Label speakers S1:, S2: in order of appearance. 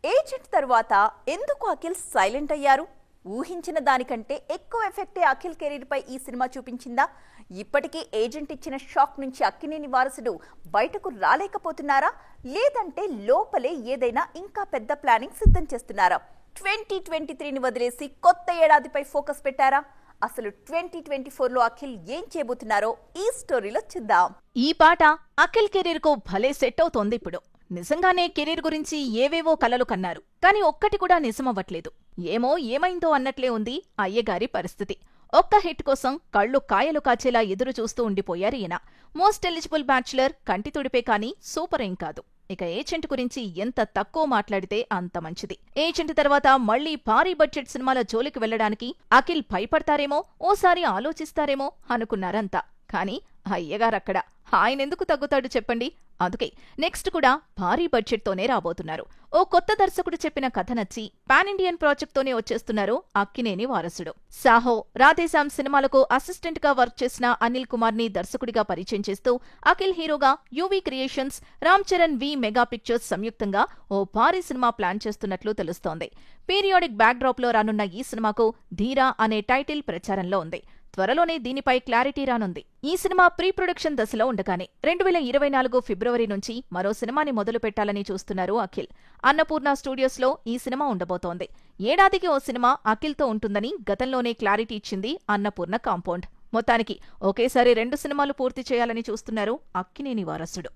S1: Agent తర్వాత ఎందుకు Akhil silent అయ్యారు? ఊహించిన దానికంటే ఎక్కువ ఎఫెక్టే అఖిల్ కెరీర్ పై ఈ సినిమా చూపించిందా? ఇప్పటికీ ఏజెంట్ ఇచ్చిన షాక్ నుంచి అక్కినేని వారసుడు బయటకు రాలేకపోతున్నారా? లేదంటే లోపలే ఏదైనా ఇంకా పెద్ద ప్లానింగ్ సిద్ధం చేస్తున్నారా? 2023ని వదిలేసి కొత్త ఏడాదిపై ఫోకస్ పెట్టారా? అసలు 2024లో అఖిల్ ఏం చేయబోతున్నారో ఈ స్టోరీలో చూద్దాం.
S2: ఈ పాట అఖిల్ కెరీర్ కు భలే సెట్ అవుతోంది. ఇప్పుడు నిజంగానే కెరీర్ గురించి ఏవేవో కలలు కన్నారు, కానీ ఒక్కటి కూడా నిజమవ్వట్లేదు. ఏమైందో అన్నట్లే ఉంది అయ్యగారి పరిస్థితి. ఒక్క హిట్ కోసం కళ్ళు కాయలు కాచేలా ఎదురు చూస్తూ ఉండిపోయారు ఈయన. మోస్ట్ ఎలిజిబుల్ బ్యాచులర్, కంటి తుడిపే కానీ సూపర్ ఏం కాదు. ఇక ఏజెంట్ గురించి ఎంత తక్కువ మాట్లాడితే అంత మంచిది. ఏజెంట్ తర్వాత మళ్లీ భారీ బడ్జెట్ సినిమాల జోలికి వెళ్లడానికి అఖిల్ భయపడతారేమో, ఓసారి ఆలోచిస్తారేమో అనుకున్నారంతా. కానీ అయ్యగారక్కడ ఆయనెందుకు తగ్గుతాడు చెప్పండి? అందుకే నెక్స్ట్ కూడా భారీ బడ్జెట్ తోనే రాబోతున్నారు. ఓ కొత్త దర్శకుడు చెప్పిన కథ నచ్చి పాన్ ఇండియన్ ప్రాజెక్ట్ తోనే వచ్చేస్తున్నారు అక్కినేని వారసుడు. సాహో, రాధేశ్యామ్ సినిమాలకు అసిస్టెంట్ గా వర్క్ చేసిన అనిల్ కుమార్ ని దర్శకుడిగా పరిచయం చేస్తూ అఖిల్ హీరోగా యువి క్రియేషన్స్, రామ్ చరణ్ వి మెగా పిక్చర్స్ సంయుక్తంగా ఓ భారీ సినిమా ప్లాన్ చేస్తున్నట్లు తెలుస్తోంది. పీరియాడిక్ బ్యాక్ డ్రాప్ లో రానున్న ఈ సినిమాకు ధీరా అనే టైటిల్ ప్రచారంలో ఉంది. త్వరలోనే దీనిపై క్లారిటీ రానుంది. ఈ సినిమా ప్రీ ప్రొడక్షన్ దశలో ఉండగానే 2024 ఫిబ్రవరి నుంచి మరో సినిమాని మొదలు పెట్టాలని చూస్తున్నారు అఖిల్. అన్నపూర్ణ స్టూడియోస్ లో ఈ సినిమా ఉండబోతోంది. ఏడాదికి ఓ సినిమా అఖిల్తో ఉంటుందని గతంలోనే క్లారిటీ ఇచ్చింది అన్నపూర్ణ కాంపౌండ్. మొత్తానికి ఒకేసారి 2 సినిమాలు పూర్తి చేయాలని చూస్తున్నారు అక్కినేని వారసుడు.